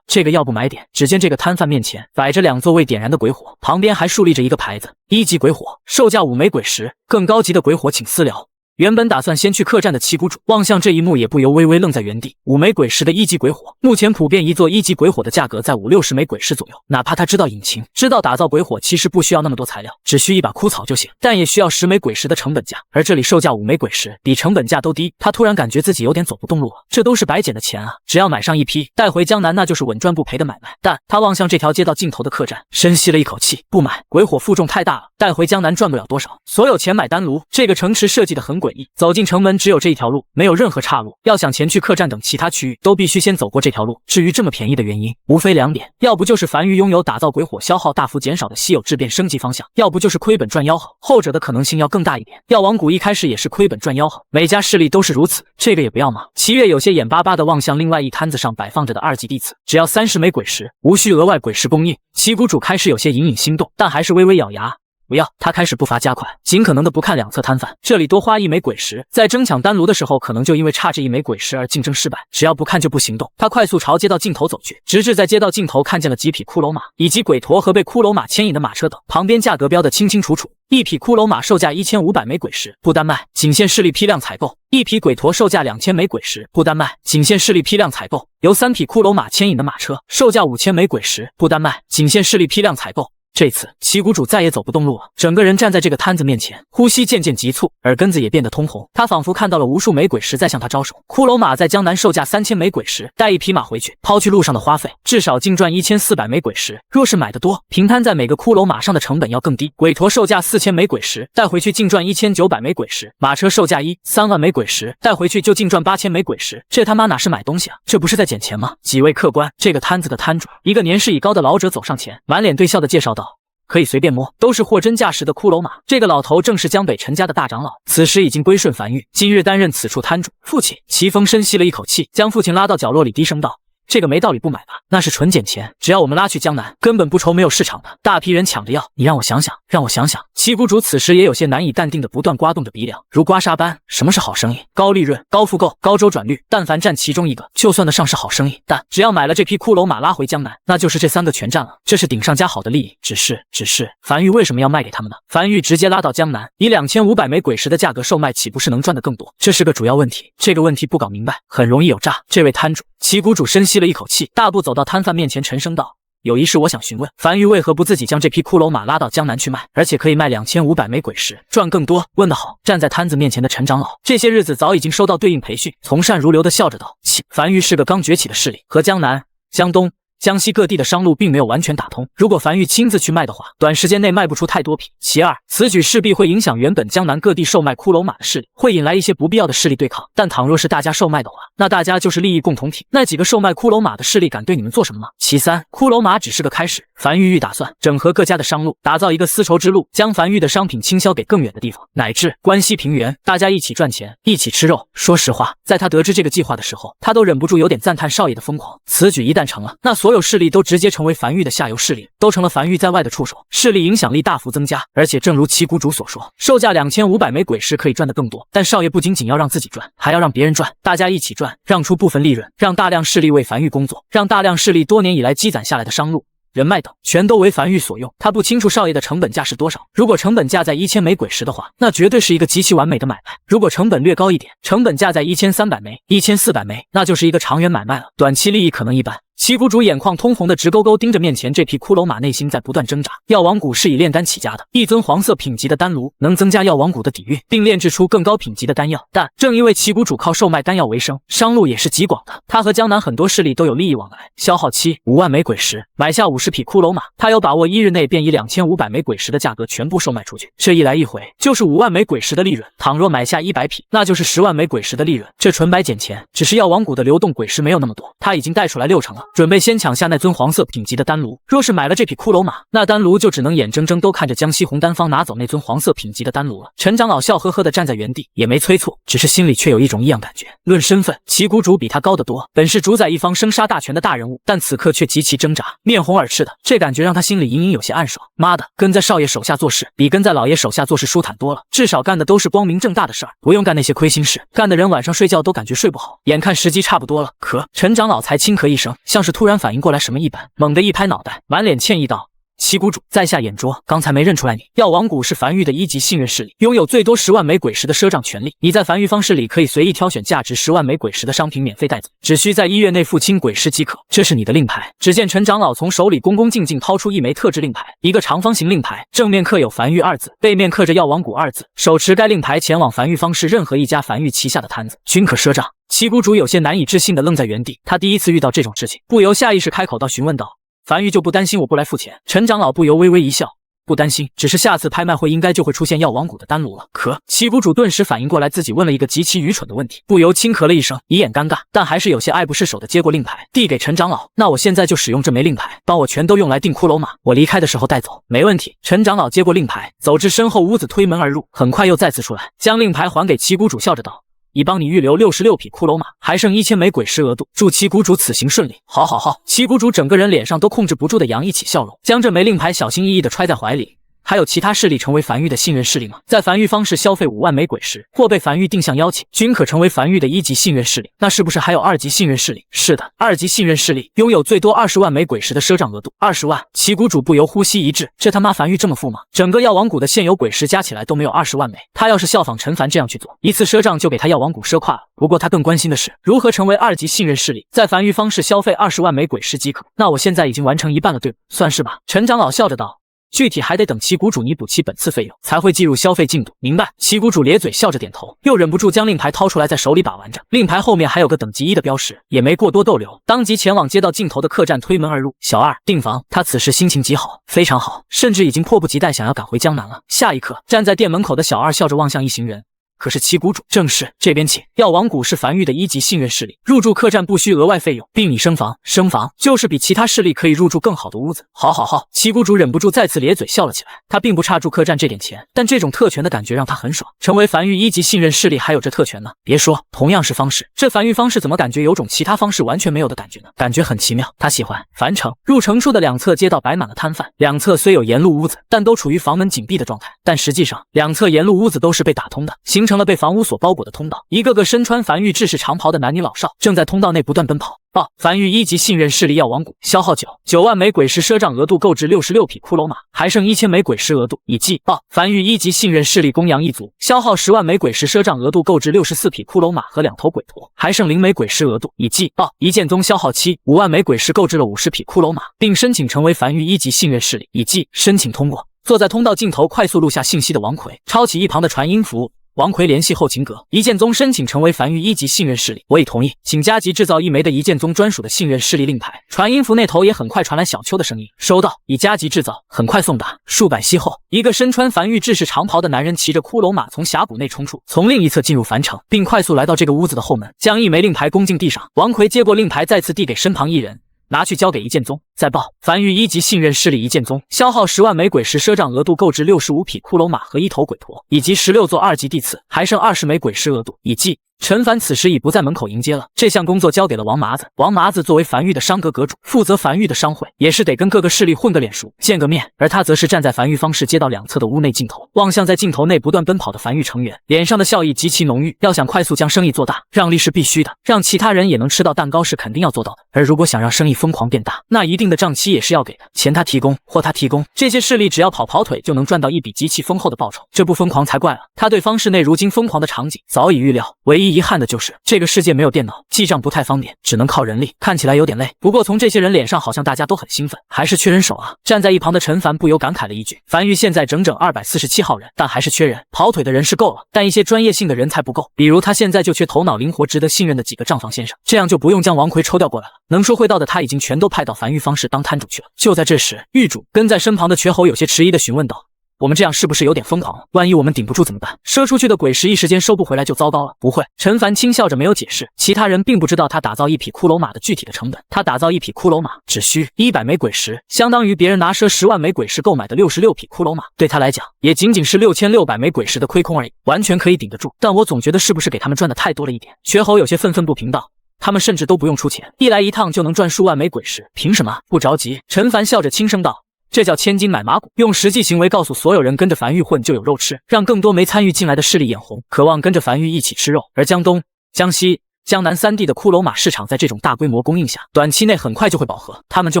A: 这个要不买点？”只见这个摊贩面前摆着2座未点燃的鬼火，旁边还竖立着一个牌子：1级鬼火，售价5枚鬼石，更高级的鬼火请私聊。原本打算先去客栈的齐谷主望向这一幕，也不由微微愣在原地。5枚鬼石的1级鬼火，目前普遍一座1级鬼火的价格在50-60枚鬼石左右。哪怕他知道隐情，知道打造鬼火其实不需要那么多材料，只需一把枯草就行，但也需要10枚鬼石的成本价。而这里售价5枚鬼石，比成本价都低。他突然感觉自己有点走不动路了，这都是白捡的钱啊！只要买上一批，带回江南那就是稳赚不赔的买卖。但他望向这条街道尽头的客栈，深吸了一口气，不买，鬼火负重太大了，带回江南赚不了多少。所有钱买丹炉。这个城池设计的很诡异，走进城门只有这一条路，没有任何岔路。要想前去客栈等其他区域，都必须先走过这条路。至于这么便宜的原因，无非2点：要不就是樊玉拥有打造鬼火消耗大幅减少的稀有质变升级方向，要不就是亏本赚吆喝，后者的可能性要更大一点。药王谷一开始也是亏本赚吆喝，每家势力都是如此。这个也不要吗？齐月有些眼巴巴地望向另外一摊子上摆放着的2级弟子，只要30枚鬼石，无需额外鬼石供应。齐谷主开始有些隐隐心动，但还是微微咬牙。不要，他开始步伐加快，尽可能的不看两侧摊贩。这里多花1枚鬼石，在争抢丹炉的时候，可能就因为差这1枚鬼石而竞争失败。只要不看就不行动。他快速朝街道尽头走去，直至在街道尽头看见了几匹骷髅马，以及鬼驼和被骷髅马牵引的马车等，旁边价格标得清清楚楚。一匹骷髅马售价1500枚鬼石，不单卖，仅限势力批量采购；一匹鬼驼售价2000枚鬼石，不单卖，仅限势力批量采购。由3匹骷髅马牵引的马车，售价5000枚鬼石，不单卖，仅限势力批量采购。这次齐谷主再也走不动路了，整个人站在这个摊子面前，呼吸渐渐急促，耳根子也变得通红。他仿佛看到了无数枚鬼石在向他招手。骷髅马在江南售价3000枚鬼石，带1匹马回去，抛去路上的花费，至少净赚1400枚鬼石。若是买得多，平摊在每个骷髅马上的成本要更低。鬼驼售价4000枚鬼石，带回去净赚1900枚鬼石。马车售价3万枚鬼石，带回去就净赚8000枚鬼石。这他妈哪是买东西啊，这不是在捡钱吗？几位客官，这个摊子的摊主，一个年事已高的老者走上前，满脸对笑的介绍道：可以随便摸，都是货真价实的骷髅马。这个老头正是江北陈家的大长老，此时已经归顺樊玉，今日担任此处摊主。父亲齐峰深吸了一口气，将父亲拉到角落里，低声道：这个没道理不买吧？那是纯捡钱，只要我们拉去江南，根本不愁没有市场的。大批人抢着要，你让我想想，让我想想。齐谷主此时也有些难以淡定的不断刮动着鼻梁，如刮痧般。什么是好生意？高利润、高复购、高周转率，但凡占其中一个，就算得上是好生意。但只要买了这匹骷髅马拉回江南，那就是这3个全占了，这是顶上加好的利益。只是樊玉为什么要卖给他们呢？樊玉直接拉到江南，以2500枚鬼石的价格售卖，岂不是能赚得更多？这是个主要问题，这个问题不搞明白，很容易有诈。这位摊主齐谷主深吸了一口气，大步走到摊贩面前，沉声道：有一事我想询问，樊玉为何不自己将这匹骷髅马拉到江南去卖，而且可以卖2500枚鬼石，赚更多？问得好！站在摊子面前的陈长老，这些日子早已经收到对应培训，从善如流的笑着道：“切，樊玉是个刚崛起的势力，和江南、江东、江西各地的商路并没有完全打通，如果樊玉亲自去卖的话，短时间内卖不出太多匹。其二，此举势必会影响原本江南各地售卖骷髅马的势力，会引来一些不必要的势力对抗。但倘若是大家售卖的话，那大家就是利益共同体，那几个售卖骷髅马的势力敢对你们做什么吗？其三，骷髅马只是个开始，樊玉打算整合各家的商路，打造一个丝绸之路，将樊玉的商品倾销给更远的地方，乃至关西平原，大家一起赚钱，一起吃肉。说实话，在他得知这个计划的时候，他都忍不住有点赞叹少爷的疯狂。此举一旦成了，那所有势力都直接成为樊玉的下游势力，都成了樊玉在外的触手，势力影响力大幅增加。而且正如七谷主所说，售价2500枚鬼石可以赚得更多，但少爷不仅仅要让自己赚，还要让别人赚，大家一起赚，让出部分利润，让大量势力为樊玉工作，让大量势力多年以来积攒下来的商路、人脉等全都为樊玉所用。他不清楚少爷的成本价是多少，如果成本价在1000枚鬼石的话，那绝对是一个极其完美的买卖。如果成本略高一点，成本价在1300枚、1400枚，那就是一个长远买卖了，短期利益可能一般。七谷主眼眶通红的直勾勾盯着面前这匹骷髅马，内心在不断挣扎。药王谷是以炼丹起家的，一尊黄色品级的丹炉能增加药王谷的底蕴，并炼制出更高品级的丹药。但正因为七谷主靠售卖丹药为生，商路也是极广的，他和江南很多势力都有利益往来。消耗期5万枚鬼石，买下50匹骷髅马，他有把握1日内便以2500枚鬼石的价格全部售卖出去。这一来一回就是5万枚鬼石的利润，倘若买下100匹，那就是10万枚鬼石的利润。这纯白捡钱，只是药王谷的流动鬼石没有那么多，他已经带出来6成了，准备先抢下那尊黄色品级的丹炉。若是买了这匹骷髅马，那丹炉就只能眼睁睁都看着江西红丹坊拿走那尊黄色品级的丹炉了。陈长老笑呵呵地站在原地，也没催促，只是心里却有一种异样感觉。论身份，齐谷主比他高得多，本是主宰一方生杀大权的大人物，但此刻却极其挣扎，面红耳赤的，这感觉让他心里隐隐有些暗爽。妈的，跟在少爷手下做事，比跟在老爷手下做事舒坦多了，至少干的都是光明正大的事儿，不用干那些亏心事，干的人晚上睡觉都感觉睡不好。眼看时机差不多了，可陈长老才轻咳一声，像是突然反应过来什么一般，猛地一拍脑袋，满脸歉意道：“七谷主，在下眼拙，刚才没认出来你。药王谷是樊玉的1级信任势力，拥有最多10万枚鬼石的赊账权利。你在樊玉方势里可以随意挑选价值10万枚鬼石的商品免费带走，只需在1月内付清鬼石即可。这是你的令牌。”只见陈长老从手里恭恭敬敬掏出一枚特制令牌，一个长方形令牌，正面刻有樊玉2字，背面刻着药王谷2字。手持该令牌前往樊玉方氏任何一家樊玉旗下的摊子，均可赊账。七谷主有些难以置信地愣在原地，他第一次遇到这种事情，不由下意识开口道询问道：“樊玉就不担心我不来付钱？”陈长老不由微微一笑：“不担心，只是下次拍卖会应该就会出现药王谷的丹炉了。”可七谷主顿时反应过来自己问了一个极其愚蠢的问题，不由轻咳了一声，以掩尴尬，但还是有些爱不释手地接过令牌，递给陈长老：“那我现在就使用这枚令牌，帮我全都用来订骷髅马，我离开的时候带走。”“没问题。”陈长老接过令牌，走至身后屋子，推门而入，很快又再次出来，将令牌还给七谷主，笑着道：“已帮你预留66匹骷髅马，还剩1000枚鬼石额度，祝七谷主此行顺利。”“好好好！”七谷主整个人脸上都控制不住的洋溢起笑容，将这枚令牌小心翼翼地揣在怀里。还有其他势力成为樊玉的信任势力吗？在樊玉方氏消费5万枚鬼石，或被樊玉定向邀请，均可成为樊玉的1级信任势力。那是不是还有2级信任势力？是的，2级信任势力拥有最多20万枚鬼石的赊账额度。20万！七谷主不由呼吸一滞，这他妈樊玉这么富吗？整个药王谷的现有鬼石加起来都没有20万枚，他要是效仿陈凡这样去做，一次赊账就给他药王谷赊垮了。不过他更关心的是如何成为2级信任势力，在樊玉方氏消费20万枚鬼石即可。那我现在已经完成一半了，对不？算是吧。陈长老笑着道：“具体还得等七谷主弥补其本次费用，才会计入消费进度。”“明白。”七谷主咧嘴笑着点头，又忍不住将令牌掏出来，在手里把玩着。令牌后面还有个等级1的标识，也没过多逗留，当即前往街道尽头的客栈推门而入。“小二，订房。”他此时心情极好，非常好，甚至已经迫不及待想要赶回江南了。下一刻，站在店门口的小二笑着望向一行人。可是七谷主，正是这边请。药王谷是樊玉的1级信任势力，入住客栈不需额外费用，并拟升房。升房就是比其他势力可以入住更好的屋子。好好好！七谷主忍不住再次咧嘴笑了起来。他并不差住客栈这点钱，但这种特权的感觉让他很爽。成为樊玉1级信任势力还有这特权呢？别说，同样是方式，这樊玉方式怎么感觉有种其他方式完全没有的感觉呢？感觉很奇妙。他喜欢。樊城入城处的两侧街道摆满了摊贩，两侧虽有沿路屋子，但都处于房门紧闭的状态。但实际上，两侧沿路屋子都是被打通的，形成了被房屋所包裹的通道。一个个身穿繁玉制式长袍的男女老少正在通道内不断奔跑。报：繁玉1级信任势力药王谷，消耗9万枚鬼石赊账额度购置66匹骷髅马，还剩1000枚鬼石额度已计。报：繁玉1级信任势力公羊一族，消耗10万枚鬼石赊账额度购置64匹骷髅马和2头鬼驼，还剩0枚鬼石额度已计。报：一剑宗消耗5万枚鬼石购置了50匹骷髅马，并申请成为繁玉1级信任势力已计，申请通过。坐在通道尽头快速录下信息的王奎抄起一旁的传音符。王奎联系后勤阁，一剑宗申请成为繁玉1级信任势力，我已同意，请加急制造1枚的一剑宗专属的信任势力令牌。传音符那头也很快传来小邱的声音，收到，已加急制造，很快送达。数百息后，一个身穿繁玉制式长袍的男人骑着骷髅马从峡谷内冲出，从另一侧进入凡城，并快速来到这个屋子的后门，将1枚令牌攻进地上。王奎接过令牌，再次递给身旁一人，拿去交给一剑宗。再报：繁玉1级信任势力一剑宗，消耗10万枚鬼石赊账额度购置65匹骷髅马和1头鬼驼，以及16座2级地次，还剩20枚鬼石额度已计。陈凡此时已不在门口迎接了，这项工作交给了王麻子。王麻子作为繁玉的商阁阁主，负责繁玉的商会，也是得跟各个势力混个脸熟，见个面。而他则是站在繁玉方氏街道两侧的屋内尽头，望向在镜头内不断奔跑的繁玉成员，脸上的笑意极其浓郁。要想快速将生意做大，让利是必须的，让其他人也能吃到蛋糕是肯定要做到的。而如果想让生意疯狂变大，那一定的账期也是要给的，钱他提供，货他提供，这些势力只要跑腿就能赚到一笔极其丰厚的报酬，这不疯狂才怪了。他对方室内如今疯狂的场景早已预料，唯一遗憾的就是这个世界没有电脑，记账不太方便，只能靠人力，看起来有点累。不过从这些人脸上好像大家都很兴奋，还是缺人手啊。站在一旁的陈凡不由感慨了一句，繁玉现在整整247号人，但还是缺人，跑腿的人是够了，但一些专业性的人才不够，比如他现在就缺头脑灵活值得信任的几个账房先生，这样就不用将王奎抽调过来了，能说会道的他已经全都派到繁玉方氏当摊主去了。就在这时，狱主跟在身旁的瘸猴有些迟疑地询问道，我们这样是不是有点疯狂了？万一我们顶不住怎么办？赊出去的鬼石一时间收不回来就糟糕了。不会，陈凡轻笑着没有解释。其他人并不知道他打造一匹骷髅马的具体的成本，他打造一匹骷髅马只需100枚鬼石，相当于别人拿赊10万枚鬼石购买的66匹骷髅马，对他来讲也仅仅是6600枚鬼石的亏空而已，完全可以顶得住。但我总觉得是不是给他们赚的太多了一点？瘸猴有些愤愤不平道，他们甚至都不用出钱，一来一趟就能赚数万枚鬼石，凭什么？不着急，陈凡笑着轻声道，这叫千金买马骨，用实际行为告诉所有人跟着樊玉混就有肉吃，让更多没参与进来的势力眼红，渴望跟着樊玉一起吃肉。而江东、江西、江南3地的骷髅马市场在这种大规模供应下，短期内很快就会饱和，他们就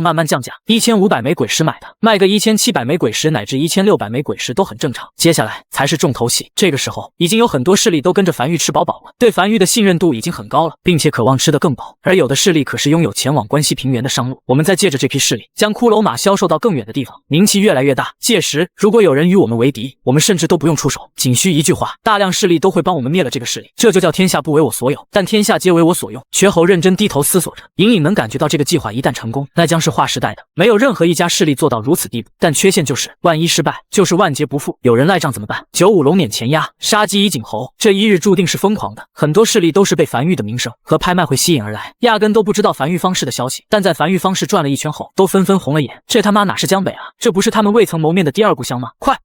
A: 慢慢降价，1500枚鬼石买的，卖个1700枚鬼石乃至1600枚鬼石都很正常。接下来才是重头戏，这个时候已经有很多势力都跟着樊玉吃饱饱了，对樊玉的信任度已经很高了，并且渴望吃得更饱。而有的势力可是拥有前往关西平原的商路，我们再借着这批势力，将骷髅马销售到更远的地方，名气越来越大。届时如果有人与我们为敌，我们甚至都不用出手，仅需一句话，大量势力都会帮我们灭了这个势力，这就叫天下不为我所有，但天下皆为我所用。瘸猴认真低头思索着，隐隐能感觉到这个计划一旦成功，那将是划时代的，没有任何一家势力做到如此地步。但缺陷就是万一失败，就是万劫不复，有人赖账怎么办？95龙辇前压，杀鸡以儆猴，这一日注定是疯狂的。很多势力都是被樊玉的名声和拍卖会吸引而来，压根都不知道樊玉方氏的消息，但在樊玉方氏转了一圈后，都纷纷红了眼。这他妈哪是江北啊，这不是他们未曾谋面的第二故乡吗？快，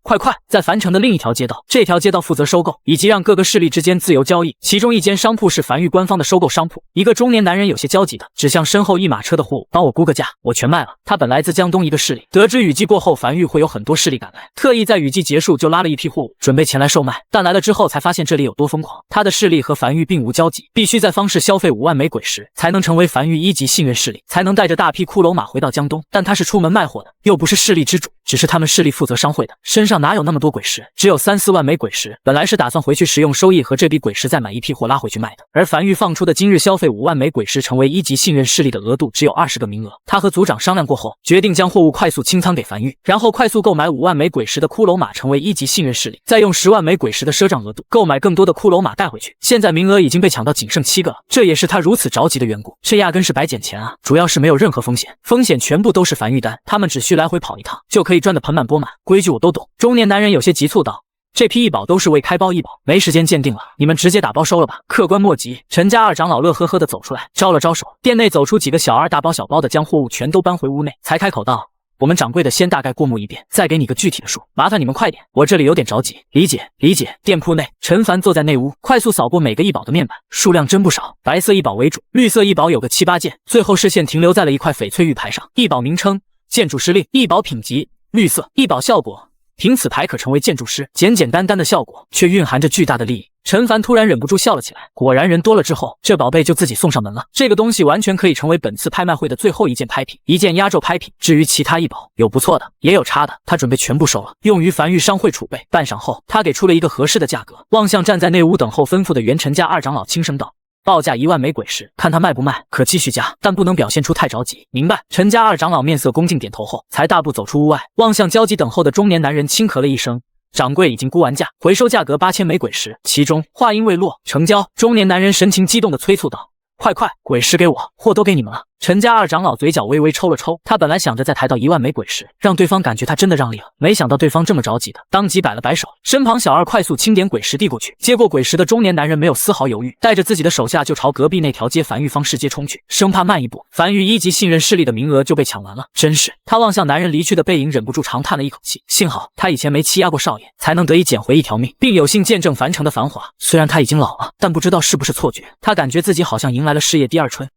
A: 在樊城的另一条街道，这条街道负责收购以及让各个势力之间自由交易，其中一间商铺是樊玉官方的收购商铺。一个中年男人有些焦急的指向身后一马车的货物，帮我估个价，我全卖了。他本来自江东一个势力，得知雨季过后樊玉会有很多势力赶来，特意在雨季结束就拉了一批货物准备前来售卖，但来了之后才发现这里有多疯狂。他的势力和樊玉并无交集，必须在方氏消费5万枚鬼石才能成为樊玉1级信任势力，才能带着大批骷髅马回到江东。但他是出门卖货的，又不是势力之主，只是他们势力负责商会的，身上哪有那么多鬼石？只有3-4万枚鬼石，本来是打算回去食用收益和这笔鬼石再买一批货拉回去卖的。而樊玉放出的今日消费5万枚鬼石成为1级信任势力的额度只有20个名额，他和组长商量过后，决定将货物快速清仓给樊玉，然后快速购买5万枚鬼石的骷髅马成为1级信任势力，再用10万枚鬼石的赊账额度购买更多的骷髅马带回去。现在名额已经被抢到仅剩7个了，这也是他如此着急的缘故。这压根是白捡钱啊，主要是没有任何风险，风险全部都是樊玉单，他们只需来回跑一趟就可以赚得盆满钵满。规矩我都懂。中年男人有些急促道，这批异宝都是未开包异宝，没时间鉴定了，你们直接打包收了吧。客官莫急。陈家二长老乐呵呵地走出来，招了招手，店内走出几个小二，大包小包的将货物全都搬回屋内，才开口道，我们掌柜的先大概过目一遍，再给你个具体的数，麻烦你们快点，我这里有点着急。理解。店铺内，陈凡坐在内屋，快速扫过每个异宝的面板，数量真不少，白色异宝为主，绿色异宝有个7、8件，最后视线停留在了一块翡翠玉牌上，异宝名称建筑师令，异宝品级绿色，异宝效果凭此牌可成为建筑师。简简单单的效果，却蕴含着巨大的利益。陈凡突然忍不住笑了起来，果然人多了之后，这宝贝就自己送上门了。这个东西完全可以成为本次拍卖会的最后一件拍品，一件压轴拍品。至于其他异宝，有不错的，也有差的，他准备全部收了，用于樊玉商会储备。半晌后，他给出了一个合适的价格，望向站在内屋等候吩咐的袁陈家二长老，轻声道：“报价1万枚鬼石，看他卖不卖，可继续加，但不能表现出太着急。”明白。陈家二长老面色恭敬点头后，才大步走出屋外，望向焦急等候的中年男人，轻咳了一声。掌柜已经估完价，回收价格8000枚鬼石。其中话音未落，成交。中年男人神情激动地催促道：“快快，鬼石给我，货都给你们了。”陈家二长老嘴角微微抽了抽，他本来想着再抬到1万枚鬼石，让对方感觉他真的让利了，没想到对方这么着急的，当即摆了摆手，身旁小二快速清点鬼石递过去。接过鬼石的中年男人没有丝毫犹豫，带着自己的手下就朝隔壁那条街樊玉方士街冲去，生怕慢一步，樊玉1级信任势力的名额就被抢完了。真是，他望向男人离去的背影，忍不住长叹了一口气，幸好他以前没欺压过少爷，才能得以捡回一条命，并有幸见证樊城的繁华。虽然他已经老了，但不知道是不是错觉，他感觉自己好像迎来了事业第二春。